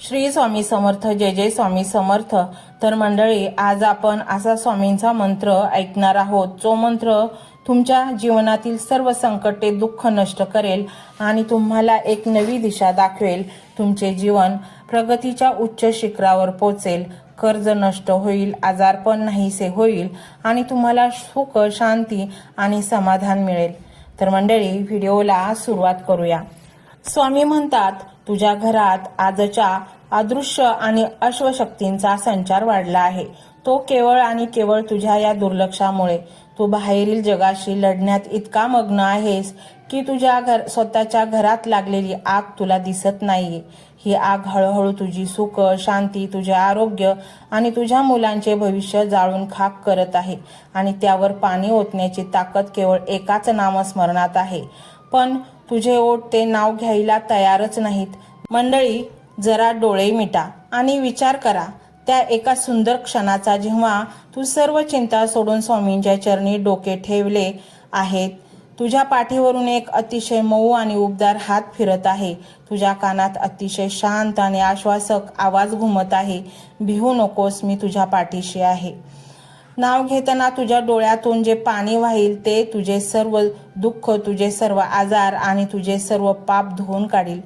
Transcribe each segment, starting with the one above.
श्री स्वामी समर्थ. जय जय स्वामी समर्थ. तर मंडळी, आज आपण असा स्वामींचा मंत्र ऐकणार आहोत, जो मंत्र तुमच्या जीवनातील सर्व संकटे, दुःख नष्ट करेल आणि तुम्हाला एक नवी दिशा दाखवेल. तुमचे जीवन प्रगतीच्या उच्च शिखरावर पोहोचेल, कर्ज नष्ट होईल, आजारपण नाहीसे होईल आणि तुम्हाला सुख, शांती आणि समाधान मिळेल. तर मंडळी, व्हिडिओला सुरुवात करूया. स्वामी म्हणतात, तुझ्या घरात आजच्या अदृश्य आणि अश्वशक्तींचा संचार वाढला आहे. तो केवळ आणि केवळ तुझ्या या दुर्लक्षामुळे. तू बाहेरील जगाशी लढण्यात इतका मग्न आहेस की तुझ्या स्वतःच्या घरात लागलेली आग तुला दिसत नाहीये. ही आग हळूहळू तुझी सुख, शांती, तुझे आरोग्य आणि तुझ्या मुलांचे भविष्य जाळून खाक करत आहे आणि त्यावर पाणी ओतण्याची ताकद केवळ एकाच नामस्मरणात आहे. पण तुझे ओठ ते नाव घ्यायला तयारच नाहीत. मंडळी, जरा डोळे मिटा आणि विचार करा त्या एका सुंदर क्षणाचा, जेव्हा तू सर्व चिंता सोडून स्वामींच्या चरणी डोके ठेवले आहेत. तुझ्या पाठीवरून एक अतिशय मऊ आणि उबदार हात फिरत आहे. तुझ्या कानात अतिशय शांत आणि आश्वासक आवाज घुमत आहे, भिवू नकोस, मी तुझ्या पाठीशी आहे. नाव घेताना तुझ्या डोळ्यातून जे पाणी वाहील ते तुझे सर्व दुःख, तुझे सर्व आजार आणि तुझे सर्व पाप धुवून काढील.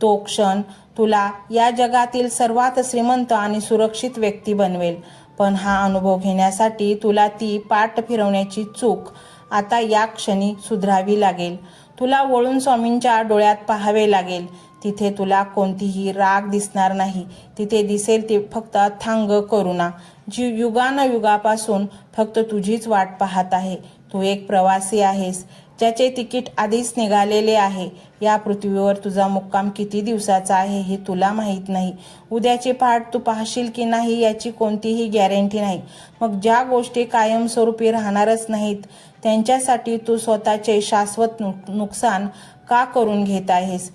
तो क्षण तुला या जगातील सर्वात श्रीमंत आणि सुरक्षित व्यक्ती बनवेल. पण हा अनुभव घेण्यासाठी तुला ती पाठ फिरवण्याची चूक आता या क्षणी सुधारावी लागेल. तुला वळून स्वामींच्या डोळ्यात पाहावे लागेल. तिथे तुला कोणतीही राग दिसणार नाही. तिथे दिसेल ती फक्त अथांग करुणा, जी युगापासून फक्त तुझीच वाट पाहत आहे. तू एक प्रवासी आहेस, ज्याचे तिकीट आधीच निघालेले आहे. या पृथ्वीवर तुझा मुक्काम किती दिवसाचा आहे हे तुला माहीत नाही. उद्याची पहाट तू पाहशील की नाही याची कोणतीही गॅरंटी नाही. मग ज्या गोष्टी कायमस्वरूपी राहणारच नाहीत, त्यांच्यासाठी तू स्वतःचे शाश्वत नुकसान का करून घेत आहेस?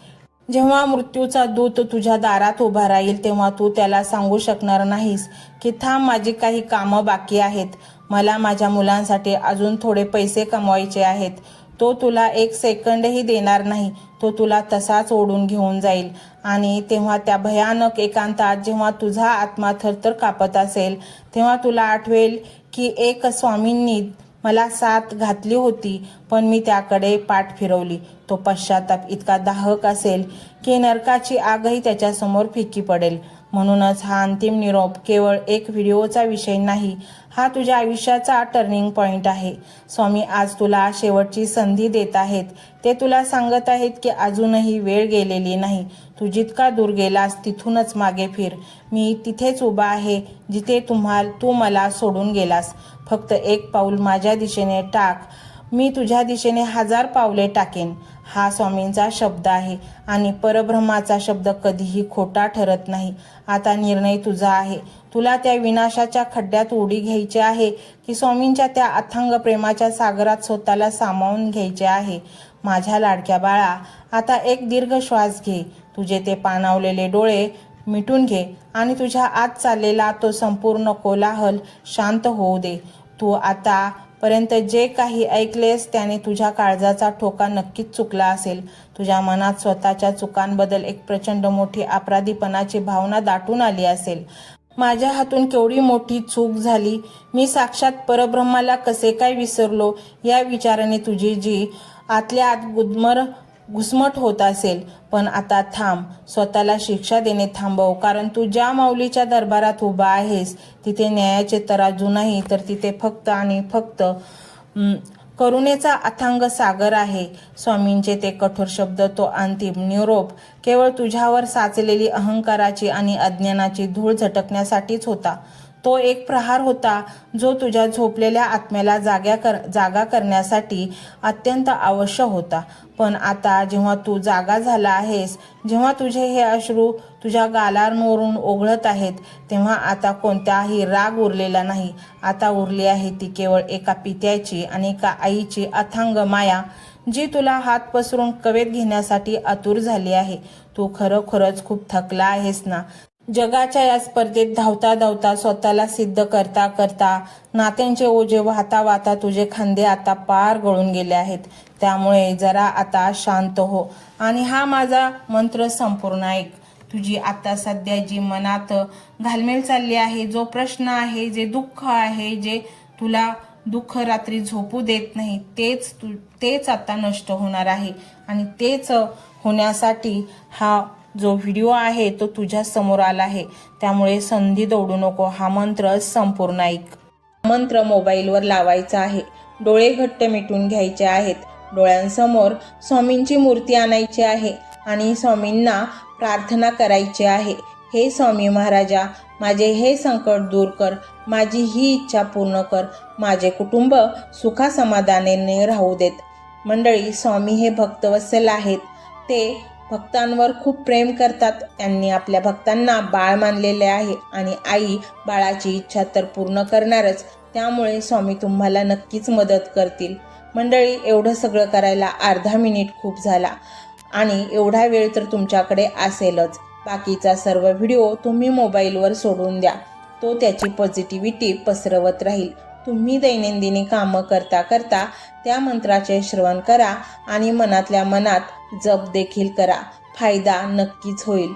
जेव्हा मृत्यूचा दूत तुझ्या दारात उभा राहील, तेव्हा तू त्याला सांगू शकणार नाहीस की थांब, माझी काही कामं बाकी आहेत, मला माझ्या मुलांसाठी अजून थोडे पैसे कमवायचे आहेत. तो तुला एक सेकंडही देणार नाही. तो तुला तसाच ओढून घेऊन जाईल. आणि तेव्हा त्या भयानक एकांतात, जेव्हा तुझा आत्मा थरथर कापत असेल, तेव्हा तुला आठवेल की एक स्वामींनी मला साथ घातली होती, पण मी त्याकडे पाठ फिरवली. तो पश्चाताप इतका दाहक असेल की नरकाची आगही त्याच्यासमोर फिकी पडेल. म्हणूनच हा अंतिम निरोप केवळ एक व्हिडिओचा विषय नाही, हा तुझ्या आयुष्याचा टर्निंग पॉइंट आहे. स्वामी आज तुला शेवटची संधी देत आहेत. ते तुला सांगत आहेत की अजूनही वेळ गेलेली नाही. तू जितका दूर गेलास तिथूनच मागे फिर. मी तिथेच उभा आहे जिथे तू मला सोडून गेलास. फक्त एक पाऊल माझ्या दिशेने टाक, मी तुझ्या दिशेने 1000 पावले टाकेन. हा स्वामींचा शब्द आहे आणि परब्रह्माचा शब्द कधीही खोटा ठरत नाही. आता निर्णय तुझा आहे. तुला त्या विनाशाच्या खड्ड्यात उडी घ्यायची आहे की स्वामींच्या त्या अथांग प्रेमाच्या सागरात स्वतःला सामावून घ्यायचे आहे? माझ्या लाडक्या बाळा, आता एक दीर्घ श्वास घे. तुझे ते पाणावलेले डोळे मिटून घे आणि तुझ्या आत चाललेला तो संपूर्ण कोलाहल शांत होऊ दे. तू आतापर्यंत जे काही ऐकलेस त्याने तुझ्या काळजाचा ठोका नक्कीच चुकला असेल. तुझ्या मनात स्वतःच्या चुकांबद्दल एक प्रचंड मोठी अपराधीपणाची भावना दाटून आली असेल. माझ्या हातून केवढी मोठी चूक झाली, मी साक्षात परब्रह्माला कसे काय विसरलो, या विचाराने तुझी जी आतल्या आत घुसमट होत असेल. पण आता थांब, स्वतःला शिक्षा देणे थांबव. कारण तू ज्या माऊलीच्या दरबारात उभा आहेस तिथे न्यायाचे तराजू नाही, तर तिथे फक्त आणि फक्त करुणेचा अथांग सागर आहे. स्वामींचे ते कठोर शब्द, तो अंतिम निरोप केवळ तुझ्यावर साचलेली अहंकाराची आणि अज्ञानाची धूळ झटकण्यासाठीच होता. तो एक प्रहार होता जो तुझ्या झोपलेल्या आत्म्याला जागा करण्यासाठी अत्यंत आवश्यक होता. पण आता जेव्हा तू जागा झाला आहेस, जेव्हा तुझे हे अश्रू तुझ्या गालांवरून ओघळत आहेत, तेव्हा आता कोणताही राग उरलेला नाही. आता उरली आहे ती केवळ एका पित्याची आणि एका आईची अथांग माया, जी तुला हात पसरून कवेत घेण्यासाठी आतुर झाली आहे. तू खरोखरच खूप थकला आहेस ना? जगाच्या या स्पर्धेत धावता धावता, स्वतःला सिद्ध करता करता, नात्यांचे ओझे वाहता वाहता तुझे खांदे आता पार गळून गेले आहेत. त्यामुळे जरा आता शांत हो आणि हा माझा मंत्र संपूर्ण ऐक. तुझी आता सध्या जी मनात घालमेल चालली आहे, जो प्रश्न आहे, जे दुःख आहे, जे तुला दुःख रात्री झोपू देत नाही, तेच आता नष्ट होणार आहे. आणि तेच होण्यासाठी हा जो व्हिडिओ आहे तो तुझ्या समोर आला आहे. त्यामुळे संधी दौडू नको. हा मंत्र संपूर्ण ऐक. मंत्र मोबाईलवर लावायचा आहे. डोळे घट्ट मिटून घ्यायचे आहेत. डोळ्यांसमोर स्वामींची मूर्ती आणायची आहे आणि स्वामींना प्रार्थना करायची आहे. हे स्वामी महाराजा, माझे हे संकट दूर कर, माझी ही इच्छा पूर्ण कर, माझे कुटुंब सुखासमाधानाने राहू देत. मंडळी, स्वामी हे भक्तवत्सल आहेत. ते भक्तांवर खूप प्रेम करतात. त्यांनी आपल्या भक्तांना बाळ मानलेले आहे आणि आई बाळाची इच्छा तर पूर्ण करणारच. त्यामुळे स्वामी तुम्हाला नक्कीच मदत करतील. मंडळी, एवढं सगळं करायला अर्धा मिनिट खूप झाला आणि एवढा वेळ तर तुमच्याकडे असेलच. बाकीचा सर्व व्हिडिओ तुम्ही मोबाईलवर सोडून द्या. तो त्याची पॉझिटिव्हिटी पसरवत राहील. तुम्ही दैनंदिनी कामं करता करता त्या मंत्राचे श्रवण करा आणि मनातल्या मनात जप देखील करा. फायदा नक्कीच होईल.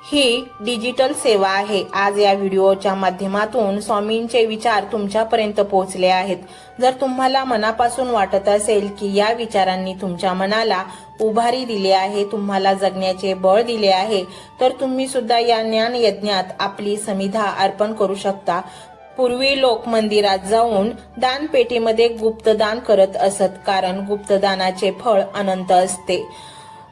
ही डिजिटल सेवा आहे. आज या व्हिडिओच्या माध्यमातून स्वामींचे विचार तुमच्यापर्यंत पोहोचले आहेत. जर तुम्हाला मनापासून वाटत असेल की या विचारांनी तुमच्या मनाला उभारी दिली आहे, तुम्हाला जगण्याचे बळ दिले आहे, तर तुम्ही सुद्धा या ज्ञान यज्ञात आपली समिधा अर्पण करू शकता. पूर्वी लोक मंदिरात जाऊन दानपेटीमध्ये गुप्तदान करत असत, कारण गुप्तदानाचे फळ अनंत असते.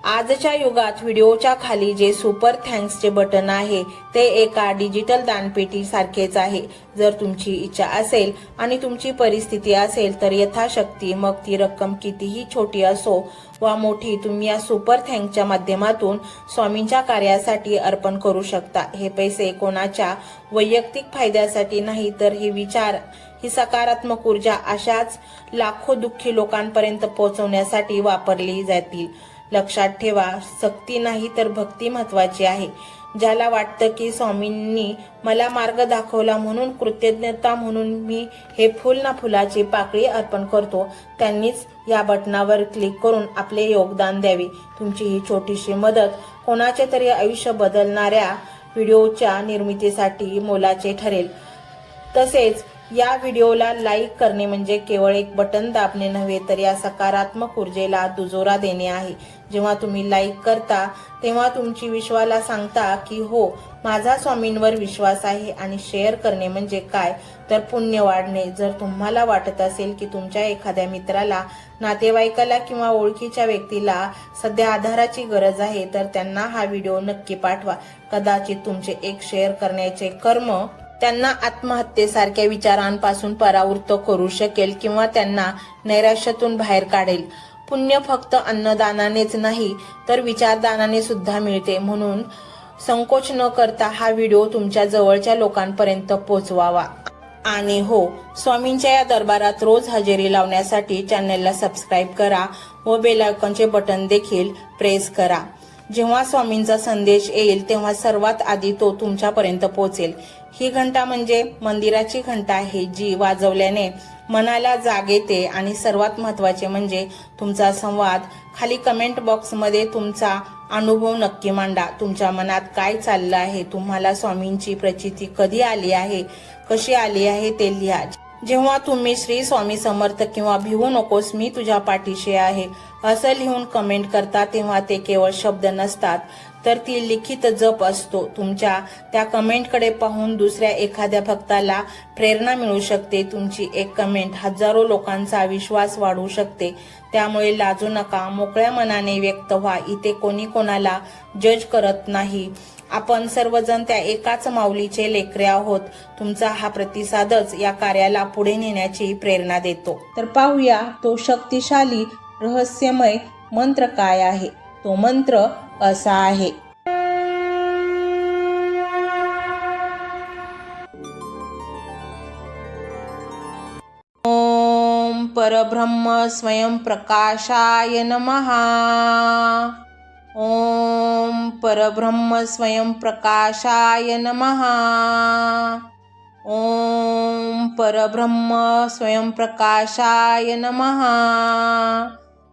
आजच्या युगात व्हिडिओच्या खाली जे सुपर थँक्सचे बटन आहे ते एका डिजिटल दानपेटी सारखेच आहे. जर तुमची इच्छा असेल आणि तुमची परिस्थिती असेल तर यथाशक्ती, मग ती रक्कम कितीही छोटी असो वा मोठी, तुम्ही या सुपर थँक्सच्या माध्यमातून स्वामींच्या कार्यासाठी अर्पण करू शकता. हे पैसे कोणाच्या वैयक्तिक फायद्यासाठी नाही, तर हे विचार, ही सकारात्मक ऊर्जा अशाच लाखो दुःखी लोकांपर्यंत पोहोचवण्यासाठी वापरली जातील. लक्षात ठेवा, सक्ती नाही तर भक्ती महत्वाची आहे. ज्याला वाटतं की स्वामींनी मला मार्ग दाखवला म्हणून कृतज्ञता म्हणून मी हे फुल ना फुलाची पाकळी अर्पण करतो, त्यांनीच या बटनावर क्लिक करून आपले योगदान द्यावे. तुमची ही छोटीशी मदत कोणाचे तरी आयुष्य बदलणाऱ्या व्हिडिओच्या निर्मितीसाठी मोलाचे ठरेल. तसेच या व्हिडिओला लाईक करणे म्हणजे केवळ एक बटन दाबणे नव्हे, तर या सकारात्मक ऊर्जेला दुजोरा देणे आहे. जेव्हा तुम्ही लाईक करता तेव्हा तुमची विश्वाला सांगता की हो, माझा स्वामींवर विश्वास आहे. आणि शेअर करणे म्हणजे काय, तर पुण्य वाढणे. जर तुम्हाला वाटत असेल की तुमच्या एखाद्या मित्राला, नातेवाईकाला किंवा ओळखीच्या व्यक्तीला सध्या आधाराची गरज आहे, तर त्यांना हा व्हिडिओ नक्की पाठवा. कदाचित तुमचे एक शेअर करण्याचे कर्म त्यांना आत्महत्येसारख्या विचारांपासून परावृत्त करू शकेल किंवा त्यांना नैराश्यातून बाहेर काढेल. पुण्य फक्त अन्नदानानेच नाही तर विचारदानाने सुद्धा मिळते. म्हणून संकोच न करता हा व्हिडिओ तुमच्या जवळच्या लोकांपर्यंत पोहोचवावा. आणि हो, स्वामींच्या या दरबारात रोज हजेरी लावण्यासाठी चॅनलला सबस्क्राईब करा व बेल आयकॉनचे बटन देखील प्रेस करा. जेव्हा स्वामींचा संदेश येईल तेव्हा सर्वात आधी तो तुमच्यापर्यंत पोहोचेल. ही घंटा म्हणजे मंदिराची घंटा आहे, जी वाजवल्याने मनाला जाग येते. आणि सर्वात महत्त्वाचे म्हणजे तुमचा संवाद. खाली कमेंट बॉक्समध्ये तुमचा अनुभव नक्की मांडा. तुमच्या मनात काय चाललं आहे, तुम्हाला स्वामींची प्रचिती कधी आली आहे, कशी आली आहे ते लिहा. जेव्हा तुम्ही श्री स्वामी समर्थ किंवा भिवू नकोस, मी तुझ्या पाठीशी आहे असं लिहून कमेंट करता, तेव्हा ते केवळ शब्द नसतात, तर ती लिखित जप असतो. तुमच्या त्या कमेंटकडे पाहून दुसऱ्या एखाद्या भक्ताला प्रेरणा मिळू शकते. तुमची एक कमेंट हजारो लोकांचा विश्वास वाढवू शकते. त्यामुळे लाजू नका, मोकळ्या मनाने व्यक्त व्हा. इथे कोणी कोणाला जज करत नाही. आपण सर्वजण त्या एकाच माऊलीचे लेकरे आहोत. तुमचा हा प्रतिसादच या कार्याला पुढे नेण्याची प्रेरणा देतो. तर पाहूया तो शक्तिशाली रहस्यमय मंत्र काय आहे. तो मंत्र असा आहे. ओम परब्रह्म स्वयं प्रकाशाय नमः. ओम परब्रह्म स्वयं प्रकाशाय नमः. ओम परब्रह्म स्वयं प्रकाशाय नमः.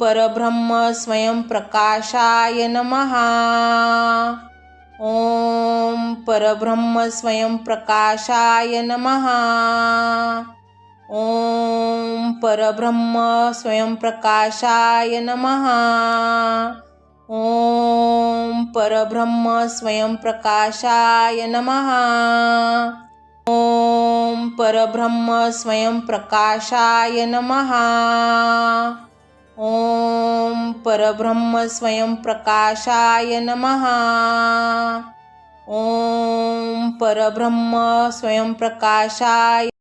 परब्रह्म स्वयं प्रकाशाय नमः. ओम परब्रह्म स्वयं प्रकाशाय नमः. ओम परब्रह्म स्वयं प्रकाशाय नमः. ओम परब्रह्म स्वयं प्रकाशाय नमः. ओम परब्रह्म स्वयं प्रकाशाय नमः. ओम परब्रह्म स्वयं प्रकाशाय नमः. ओम परब्रह्म स्वयं प्रकाशाय